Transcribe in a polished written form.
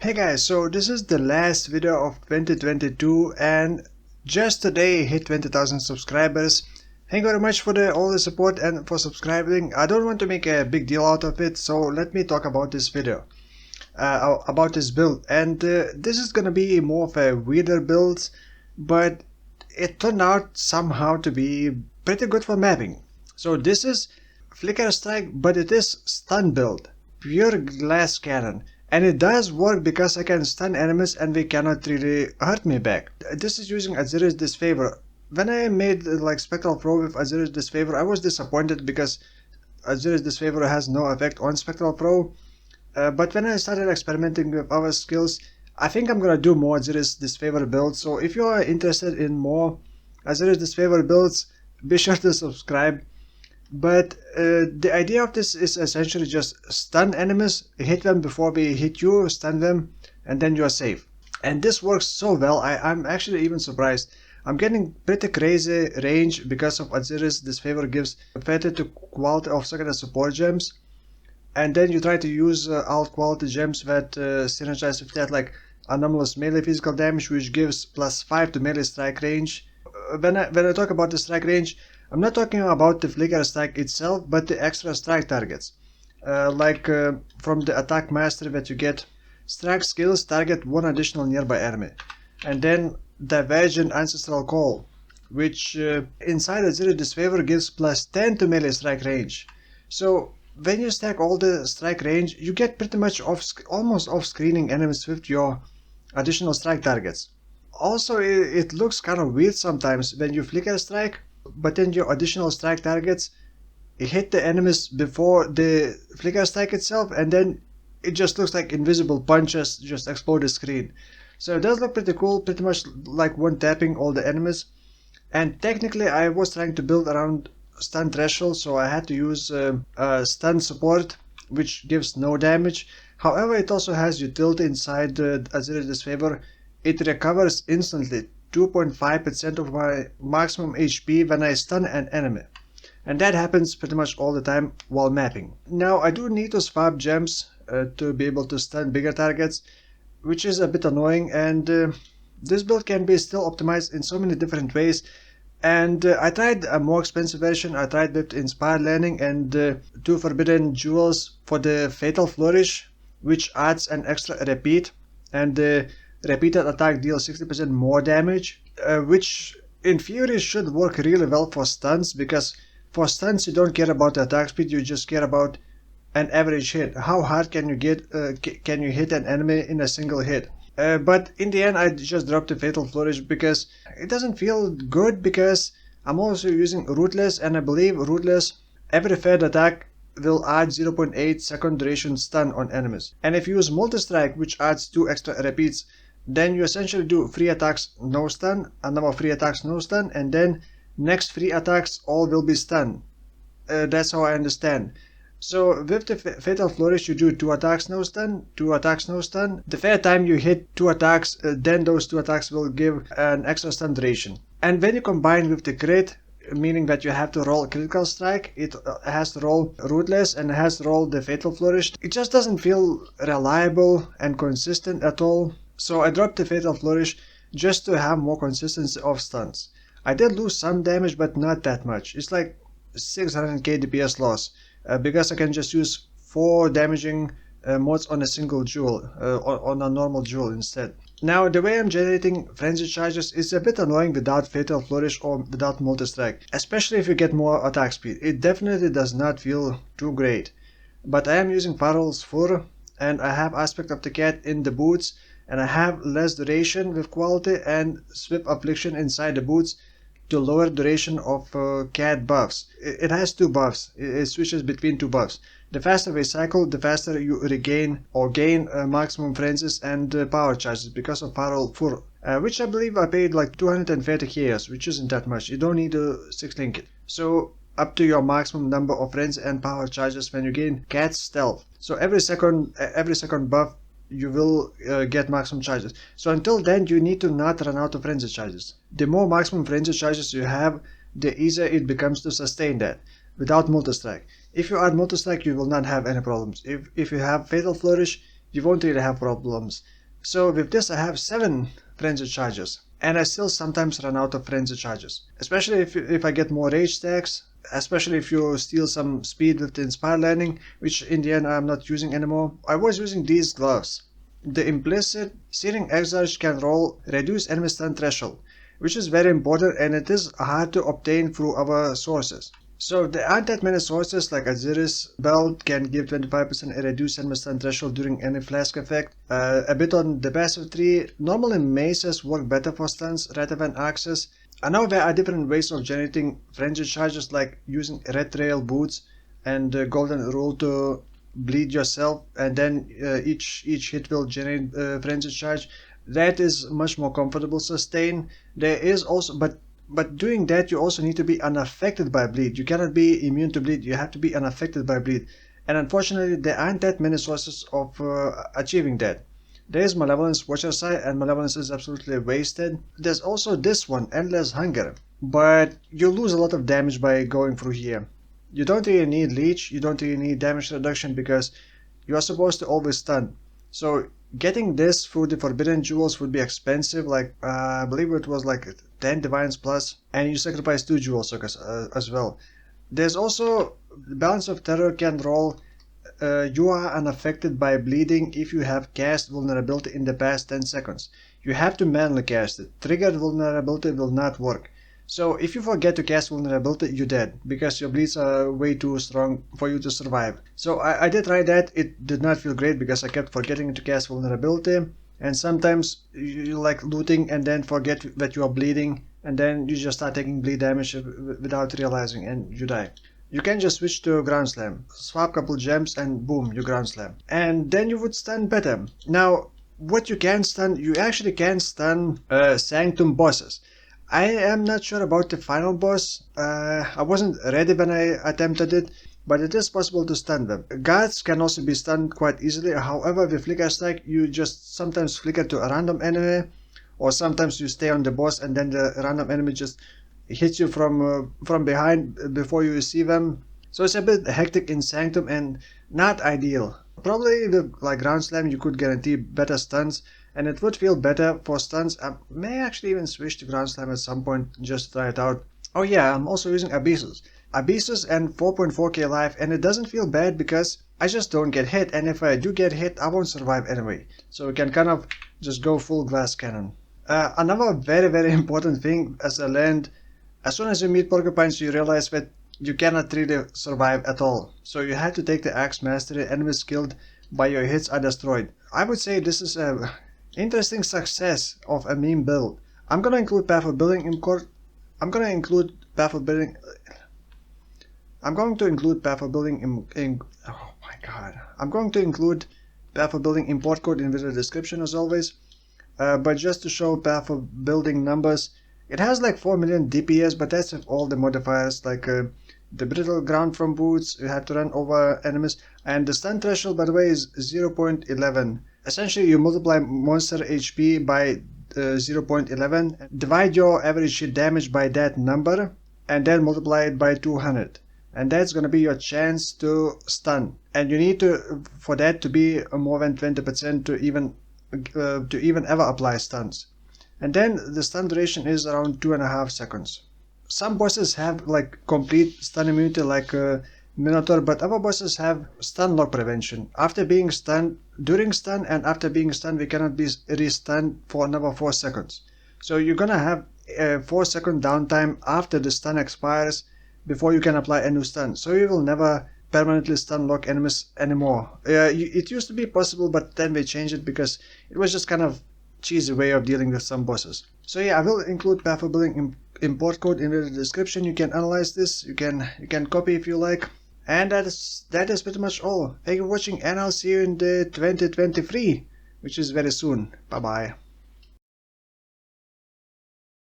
Hey guys, so this is the last video of 2022 and just today hit 20,000 subscribers. Thank you very much for all the support and for subscribing. I don't want to make a big deal out of it, so let me talk about this video, about this build. And this is gonna be more of a weirder build, but it turned out somehow to be pretty good for mapping. So this is Flicker Strike, but it is stun build, pure glass cannon. And it does work because I can stun enemies and they cannot really hurt me back. This is using Atziri's Disfavour. When I made like Spectral Pro with Atziri's Disfavour, I was disappointed because Atziri's Disfavour has no effect on Spectral Pro. But when I started experimenting with other skills, I think I'm gonna do more Atziri's Disfavour builds. So if you are interested in more Atziri's Disfavour builds, be sure to subscribe. But the idea of this is essentially just stun enemies, hit them before they hit you, stun them, and then you are safe. And this works so well, I'm actually even surprised. I'm getting pretty crazy range because of Atziri's Disfavour gives 32 quality of second and support gems. And then you try to use alt quality gems that synergize with that, like anomalous melee physical damage, which gives +5 to melee strike range. When I talk about the strike range, I'm not talking about the flicker strike itself, but the extra strike targets. From the attack mastery that you get, strike skills target one additional nearby enemy. And then Diverge and Ancestral Call, which inside Atziri Disfavour gives +10 to melee strike range. So when you stack all the strike range, you get pretty much almost off-screening enemies with your additional strike targets. Also, it looks kind of weird sometimes when you flicker strike, but then your additional strike targets hit the enemies before the flicker strike itself, and then it just looks like invisible punches just explode the screen. So it does look pretty cool, pretty much like one tapping all the enemies. And technically I was trying to build around stun threshold, so I had to use stun support, which gives no damage. However, it also has utility inside Atziri Disfavour. It recovers instantly 2.5% of my maximum HP when I stun an enemy. And that happens pretty much all the time while mapping. Now I do need to swap gems to be able to stun bigger targets, which is a bit annoying, and this build can be still optimized in so many different ways. And I tried a more expensive version. I tried with Inspired Landing and 2 Forbidden Jewels for the Fatal Flourish, which adds an extra repeat, and the repeated attack deals 60% more damage, which in theory should work really well for stuns, because for stuns you don't care about the attack speed, you just care about an average hit. How hard can you hit an enemy in a single hit? But in the end I just dropped the Fatal Flourish because it doesn't feel good, because I'm also using Rootless, and I believe Rootless, every failed attack will add 0.8 second duration stun on enemies. And if you use Multi-Strike, which adds 2 extra repeats, then you essentially do 3 attacks no stun, another 3 attacks no stun, and then next 3 attacks all will be stun. That's how I understand. So with the Fatal Flourish you do 2 attacks no stun, 2 attacks no stun. The third time you hit 2 attacks, then those 2 attacks will give an extra stun duration. And when you combine with the crit, meaning that you have to roll critical strike, it has to roll Rootless and has to roll the Fatal Flourish. It just doesn't feel reliable and consistent at all. So I dropped the Fatal Flourish just to have more consistency of stuns. I did lose some damage, but not that much. It's like 600k DPS loss, because I can just use 4 damaging mods on a single jewel, on a normal jewel instead. Now the way I'm generating frenzy charges is a bit annoying without Fatal Flourish or without Multi-Strike, especially if you get more attack speed. It definitely does not feel too great. But I am using Farrul's fur, and I have Aspect of the Cat in the boots, and I have less duration with quality and Swift Affliction inside the boots to lower duration of cat buffs. It has 2 buffs. It switches between 2 buffs. The faster they cycle, the faster you regain or gain maximum frenzies and power charges because of Farrul fur, which I believe I paid like 230 chaos, which isn't that much. You don't need to 6-link it. So up to your maximum number of frenzy and power charges when you gain cat stealth. So every second buff you will get maximum charges. So until then you need to not run out of frenzy charges. The more maximum frenzy charges you have, the easier it becomes to sustain that without Multi-Strike. If you add Multi-Strike you will not have any problems. If you have Fatal Flourish, you won't really have problems. So with this I have 7 frenzy charges, and I still sometimes run out of frenzy charges. Especially if I get more rage stacks, especially if you steal some speed with the Inspire Landing, which in the end I'm not using anymore. I was using these gloves. The implicit Searing Exile can roll reduce enemy stun threshold, which is very important and it is hard to obtain through our sources. So there aren't that many sources, like Atziri's belt can give 25% reduced enemy stun threshold during any flask effect. A bit on the passive tree, normally maces work better for stuns rather than axes. I know there are different ways of generating frenzy charges, like using red trail boots and the golden rule to bleed yourself, and then each hit will generate frenzy charge. That is much more comfortable sustain. There is also, but doing that you also need to be unaffected by bleed. You cannot be immune to bleed, you have to be unaffected by bleed. And unfortunately there aren't that many sources of achieving that. There is Malevolence Watcher's Eye, and Malevolence is absolutely wasted. There's also this one, Endless Hunger, but you lose a lot of damage by going through here. You don't really need Leech, you don't really need damage reduction because you are supposed to always stun. So getting this through the Forbidden Jewels would be expensive, like I believe it was like 10 Divines plus, and you sacrifice 2 Jewel Suckers as well. There's also Balance of Terror can roll. You are unaffected by bleeding if you have cast vulnerability in the past 10 seconds. You have to manually cast it. Triggered vulnerability will not work. So if you forget to cast vulnerability, you're dead, because your bleeds are way too strong for you to survive. So I did try that. It did not feel great because I kept forgetting to cast vulnerability, and sometimes you like looting and then forget that you are bleeding, and then you just start taking bleed damage without realizing, and you die. You can just switch to Ground Slam, swap couple gems, and boom, you Ground Slam. And then you would stun better. Now, what you can stun, you actually can stun Sanctum bosses. I am not sure about the final boss. I wasn't ready when I attempted it, but it is possible to stun them. Guards can also be stunned quite easily. However, with Flicker Strike, you just sometimes flicker to a random enemy, or sometimes you stay on the boss and then the random enemy just hits you from behind before you see them. So it's a bit hectic in Sanctum and not ideal. Probably with like Ground Slam you could guarantee better stuns, and it would feel better for stuns. I may actually even switch to Ground Slam at some point just to try it out. Oh yeah, I'm also using Abyssus. Abyssus and 4.4k life, and it doesn't feel bad because I just don't get hit, and if I do get hit I won't survive anyway. So we can kind of just go full glass cannon. Another very important thing as I land, as soon as you meet porcupines you realize that you cannot really survive at all. So you have to take the Axe Mastery. Enemies killed by your hits are destroyed. I would say this is a interesting success of a meme build. I'm gonna include Path of Building in court. I'm going to include Path of Building in oh my god. I'm going to include Path of Building import code in the description as always. But just to show Path of Building numbers, it has like 4 million DPS, but that's with all the modifiers, like the brittle ground from boots, you have to run over enemies, and the stun threshold by the way is 0.11. Essentially you multiply monster HP by 0.11, divide your average hit damage by that number, and then multiply it by 200. And that's gonna be your chance to stun. And you need to, for that to be more than 20% to even ever apply stuns. And then the stun duration is around 2.5 seconds. Some bosses have like complete stun immunity, like Minotaur, but other bosses have stun lock prevention. After being stunned, during stun and after being stunned, we cannot be re-stunned for another 4 seconds. So you're gonna have a 4-second downtime after the stun expires before you can apply a new stun. So you will never permanently stun lock enemies anymore. It used to be possible, but then they changed it because it was just kind of cheesy way of dealing with some bosses. So yeah, I will include Path of Building import code in the description. You can analyze this, you can copy if you like. And that is pretty much all. Thank you for watching, and I'll see you in the 2023, which is very soon. Bye bye.